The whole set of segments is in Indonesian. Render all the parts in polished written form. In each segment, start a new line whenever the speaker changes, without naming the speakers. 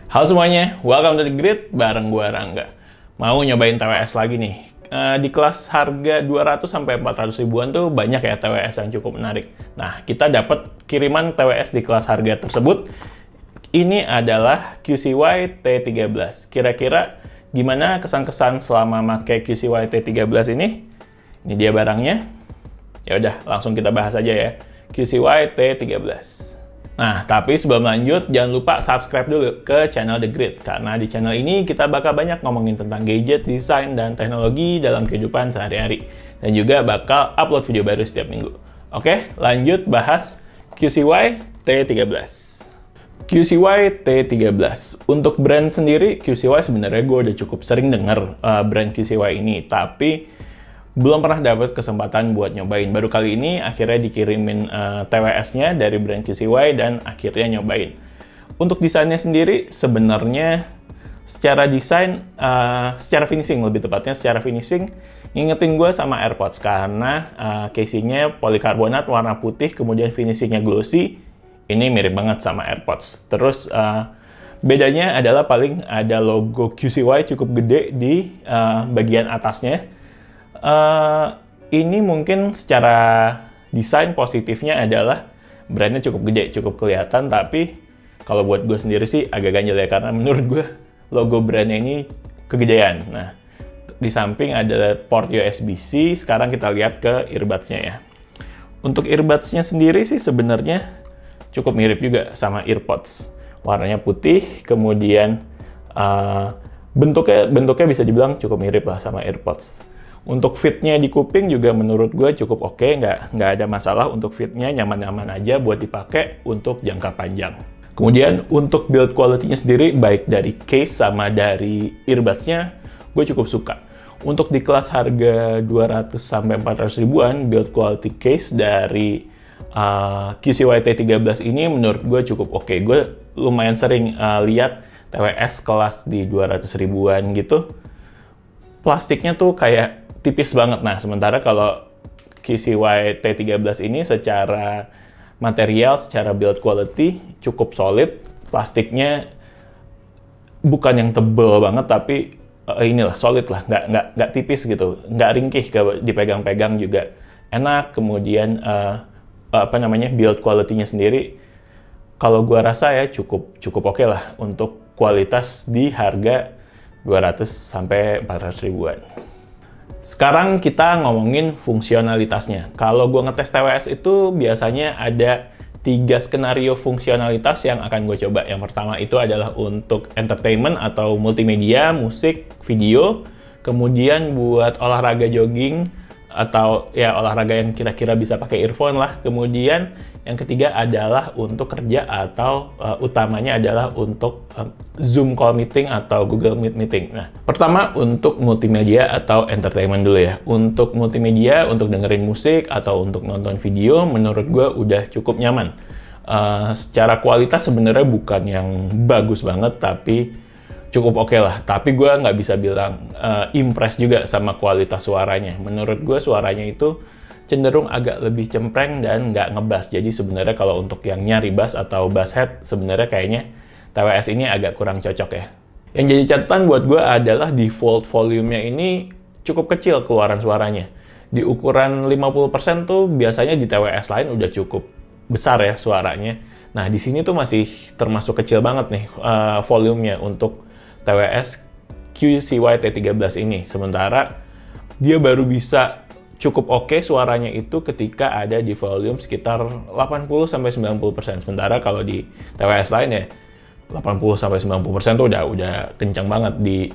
Halo semuanya, welcome to The Grid bareng gua Rangga. Mau nyobain TWS lagi nih. Di kelas harga 200 sampai 400 ribuan tuh banyak ya TWS yang cukup menarik. Nah, kita dapat kiriman TWS di kelas harga tersebut. Ini adalah QCY T13. Kira-kira gimana kesan-kesan selama pakai QCY T13 ini? Ini dia barangnya. Ya udah, langsung kita bahas aja ya. QCY T13. Nah, tapi sebelum lanjut, jangan lupa subscribe dulu ke channel The Grid. Karena di channel ini kita bakal banyak ngomongin tentang gadget, desain, dan teknologi dalam kehidupan sehari-hari. Dan juga bakal upload video baru setiap minggu. Oke, lanjut bahas QCY T13. QCY T13. Untuk brand sendiri, QCY sebenarnya gue udah cukup sering denger brand QCY ini. Tapi belum pernah dapat kesempatan buat nyobain. Baru kali ini akhirnya dikirimin TWS-nya dari brand QCY dan akhirnya nyobain. Untuk desainnya sendiri sebenarnya secara desain, secara finishing lebih tepatnya secara finishing ngingetin gue sama AirPods karena casingnya polikarbonat warna putih kemudian finishingnya glossy. Ini mirip banget sama AirPods. Terus bedanya adalah paling ada logo QCY cukup gede di bagian atasnya. Ini mungkin secara desain positifnya adalah brandnya cukup gede, cukup kelihatan, tapi kalau buat gue sendiri sih agak ganjel ya, karena menurut gue logo brandnya ini kegedean. Nah, di samping ada port USB-C, sekarang kita lihat ke earbuds-nya ya. Untuk earbuds-nya sendiri sih sebenarnya cukup mirip juga sama AirPods. Warnanya putih, kemudian bentuknya bisa dibilang cukup mirip lah sama AirPods. Untuk fitnya di kuping juga menurut gue cukup oke, nggak ada masalah untuk fitnya, nyaman-nyaman aja buat dipakai untuk jangka panjang. Kemudian untuk build quality-nya sendiri, baik dari case sama dari earbuds-nya, gue cukup suka. Untuk di kelas harga 200 sampai 400 ribuan, build quality case dari QCY T13 ini menurut gue cukup oke. Gue lumayan sering lihat TWS kelas di 200 ribuan gitu. Plastiknya tuh kayak tipis banget. Nah, sementara kalau QCY T13 ini secara material, secara build quality cukup solid. Plastiknya bukan yang tebel banget, tapi inilah solid lah, nggak tipis gitu, nggak ringkih, dipegang-pegang juga enak. Kemudian build quality-nya sendiri, kalau gua rasa ya cukup oke lah untuk kualitas di harga 200 sampai 400 ribuan. Sekarang kita ngomongin fungsionalitasnya. Kalau gue ngetes TWS itu biasanya ada 3 skenario fungsionalitas yang akan gue coba. Yang pertama itu adalah untuk entertainment atau multimedia, musik, video. Kemudian buat olahraga jogging atau ya olahraga yang kira-kira bisa pakai earphone lah. Kemudian yang ketiga adalah untuk kerja atau utamanya adalah untuk Zoom call meeting atau Google Meet meeting. Nah, pertama untuk multimedia atau entertainment dulu ya. Untuk multimedia, untuk dengerin musik atau untuk nonton video, menurut gue udah cukup nyaman. Secara kualitas sebenarnya bukan yang bagus banget, tapi cukup oke lah. Tapi gue nggak bisa bilang impress juga sama kualitas suaranya. Menurut gue suaranya itu cenderung agak lebih cempreng dan nggak ngebas. Jadi sebenarnya kalau untuk yang nyari bass atau bass head, sebenarnya kayaknya TWS ini agak kurang cocok ya. Yang jadi catatan buat gue adalah default volume-nya ini cukup kecil keluaran suaranya. Di ukuran 50% tuh biasanya di TWS lain udah cukup besar ya suaranya. Nah, di sini tuh masih termasuk kecil banget nih volumenya untuk TWS QCY T13 ini. Sementara dia baru bisa cukup oke suaranya itu ketika ada di volume sekitar 80-90%. Sementara kalau di TWS lain ya 80-90% tuh udah kencang banget. Di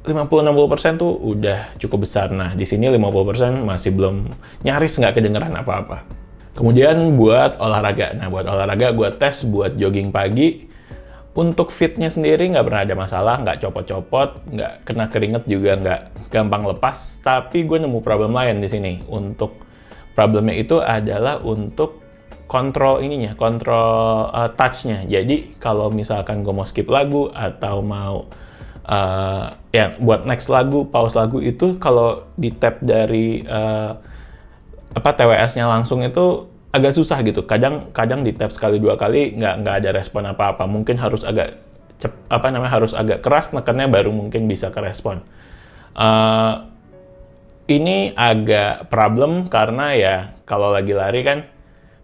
50-60% tuh udah cukup besar. Nah, di sini 50% masih belum, nyaris nggak kedengeran apa-apa. Kemudian buat olahraga. Nah, buat olahraga gue tes buat jogging pagi. Untuk fitnya sendiri nggak pernah ada masalah, nggak copot-copot, nggak kena keringet juga, nggak gampang lepas. Tapi gue nemu problem lain di sini. Untuk problemnya itu adalah untuk kontrol ininya, kontrol touch-nya. Jadi kalau misalkan gue mau skip lagu atau mau ya buat next lagu, pause lagu itu kalau di tap dari TWS-nya langsung itu agak susah gitu. Kadang di tap sekali dua kali nggak ada respon apa-apa. Mungkin harus agak harus agak keras nekannya baru mungkin bisa kerespon. Ini agak problem karena ya kalau lagi lari kan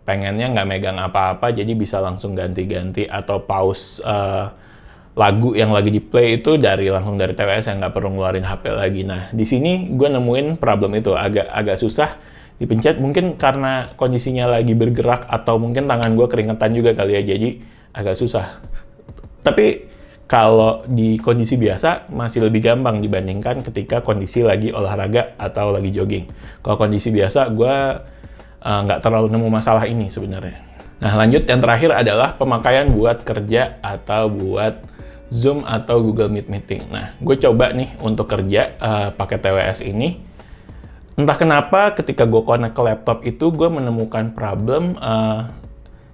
pengennya nggak megang apa-apa, jadi bisa langsung ganti-ganti atau pause lagu yang lagi di play itu langsung dari TWS yang nggak perlu ngeluarin HP lagi. Nah, di sini gue nemuin problem itu agak susah dipencet, mungkin karena kondisinya lagi bergerak atau mungkin tangan gue keringetan juga kali ya, jadi agak susah. Tapi kalau di kondisi biasa masih lebih gampang dibandingkan ketika kondisi lagi olahraga atau lagi jogging. Kalau kondisi biasa gue nggak terlalu nemu masalah ini sebenarnya. Nah, lanjut yang terakhir adalah pemakaian buat kerja atau buat Zoom atau Google Meet meeting. Nah, gue coba nih untuk kerja pakai TWS ini. Entah kenapa ketika gue connect ke laptop itu gue menemukan problem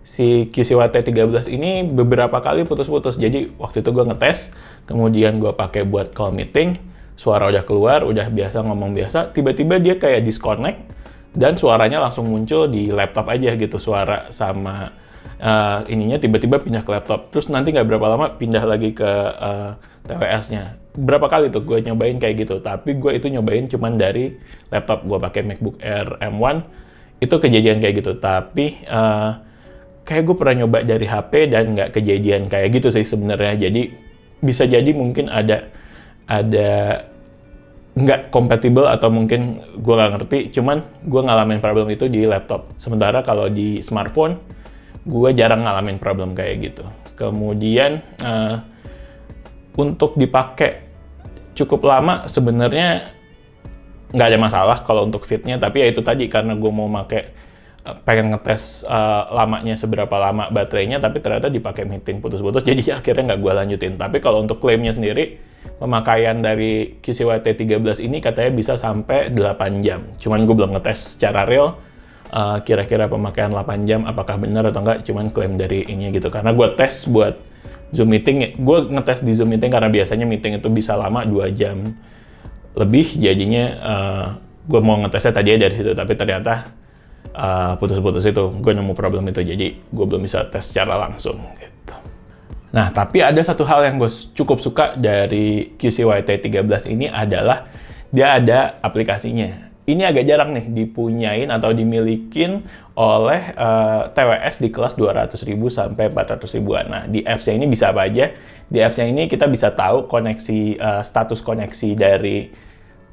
si QCY-T13 ini beberapa kali putus-putus. Jadi waktu itu gue ngetes, kemudian gue pakai buat call meeting, suara udah keluar, udah biasa ngomong biasa, tiba-tiba dia kayak disconnect dan suaranya langsung muncul di laptop aja gitu, suara sama ininya tiba-tiba pindah ke laptop. Terus nanti nggak berapa lama pindah lagi ke TWS-nya. Berapa kali tuh gue nyobain kayak gitu, tapi gue itu nyobain cuman dari laptop. Gue pakai MacBook Air M1, itu kejadian kayak gitu. Tapi kayak gue pernah nyoba dari HP dan nggak kejadian kayak gitu sih sebenarnya. Jadi bisa jadi mungkin ada nggak compatible atau mungkin gue nggak ngerti, cuman gue ngalamin problem itu di laptop. Sementara kalau di smartphone, gue jarang ngalamin problem kayak gitu. Kemudian untuk dipakai cukup lama sebenarnya nggak ada masalah kalau untuk fitnya, tapi ya itu tadi karena gue mau pengen ngetes lamanya seberapa lama baterainya, tapi ternyata dipakai meeting putus-putus, jadi akhirnya nggak gue lanjutin. Tapi kalau untuk klaimnya sendiri, pemakaian dari QCY-T13 ini katanya bisa sampai 8 jam. Cuman gue belum ngetes secara real, kira-kira pemakaian 8 jam apakah benar atau enggak, cuman klaim dari ini gitu. Karena gue tes buat Zoom meeting, gue ngetes di Zoom meeting karena biasanya meeting itu bisa lama 2 jam lebih, jadinya gue mau ngetesnya tadinya dari situ, tapi ternyata putus-putus itu, gue nemu problem itu, jadi gue belum bisa tes secara langsung gitu. Nah, tapi ada satu hal yang gue cukup suka dari QCY-T13 ini adalah dia ada aplikasinya. Ini agak jarang nih dipunyain atau dimilikin oleh TWS di kelas 200.000 sampai 400.000-an. Nah, di apps-nya ini bisa apa aja? Di apps-nya ini kita bisa tahu status koneksi dari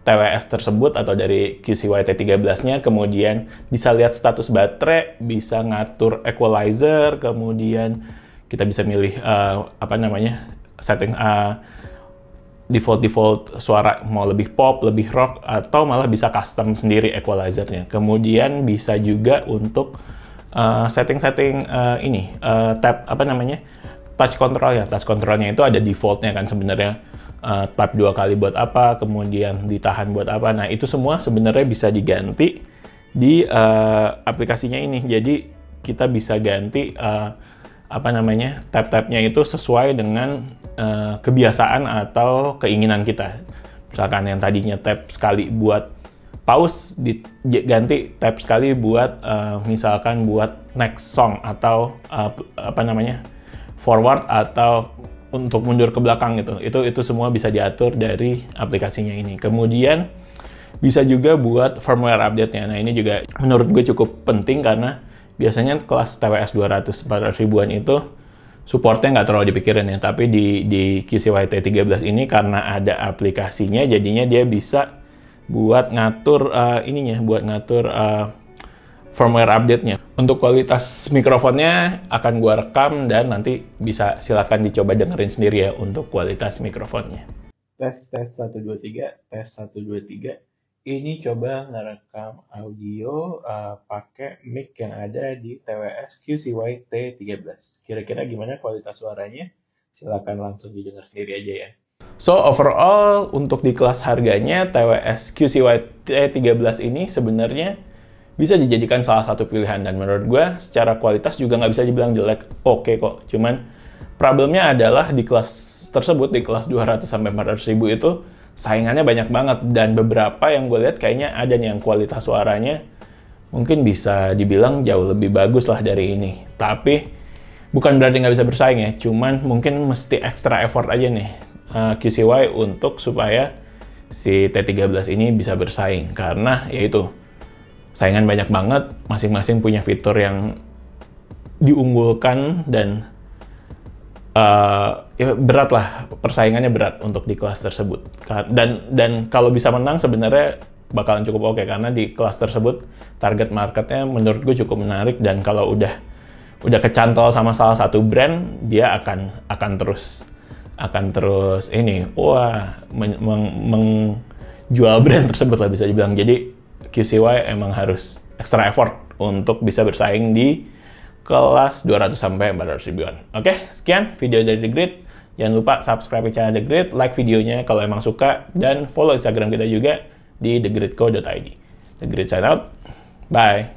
TWS tersebut atau dari QCY-T13-nya, kemudian bisa lihat status baterai, bisa ngatur equalizer, kemudian kita bisa milih setting default suara mau lebih pop, lebih rock, atau malah bisa custom sendiri equalizernya. Kemudian bisa juga untuk setting-setting touch control ya. Touch controlnya itu ada defaultnya kan sebenarnya. Tap 2 kali buat apa, kemudian ditahan buat apa. Nah, itu semua sebenarnya bisa diganti di aplikasinya ini. Jadi kita bisa ganti tab-tabnya itu sesuai dengan kebiasaan atau keinginan kita. Misalkan yang tadinya tab sekali buat pause, diganti tab sekali buat misalkan buat next song atau forward atau untuk mundur ke belakang gitu. Itu semua bisa diatur dari aplikasinya ini. Kemudian bisa juga buat firmware update-nya. Nah, ini juga menurut gue cukup penting karena biasanya kelas TWS 200-400 ribuan itu supportnya nggak terlalu dipikirin ya, tapi di QCY-T13 ini karena ada aplikasinya, jadinya dia bisa buat ngatur firmware update-nya. Untuk kualitas mikrofonnya akan gua rekam dan nanti bisa silakan dicoba dengerin sendiri ya untuk kualitas mikrofonnya. Tes 1 2 3, tes 1 2 3. Ini coba ngerekam audio pakai mic yang ada di TWS QCY-T13. Kira-kira gimana kualitas suaranya? Silakan langsung didengar sendiri aja ya. So, overall untuk di kelas harganya TWS QCY-T13 ini sebenarnya bisa dijadikan salah satu pilihan. Dan menurut gue secara kualitas juga nggak bisa dibilang jelek. Oke kok. Cuman problemnya adalah di kelas tersebut, di kelas 200-400 ribu itu saingannya banyak banget, dan beberapa yang gue lihat kayaknya ada nih yang kualitas suaranya mungkin bisa dibilang jauh lebih bagus lah dari ini. Tapi Bukan berarti nggak bisa bersaing ya, cuman mungkin mesti extra effort aja nih QCY untuk supaya si T13 ini bisa bersaing. Karena yaitu, saingan banyak banget, masing-masing punya fitur yang diunggulkan dan ya berat lah, persaingannya berat untuk di kelas tersebut. Dan kalau bisa menang sebenarnya bakalan cukup oke, karena di kelas tersebut target marketnya menurut gue cukup menarik, dan kalau udah kecantol sama salah satu brand, dia akan terus ini menjual brand tersebut lah bisa dibilang. Jadi QCY emang harus extra effort untuk bisa bersaing di kelas 200 sampai 400 ribuan. Oke, sekian video dari The Grid. Jangan lupa subscribe channel The Grid, like videonya kalau emang suka, dan follow Instagram kita juga di thegridco.id. The Grid sign out. Bye.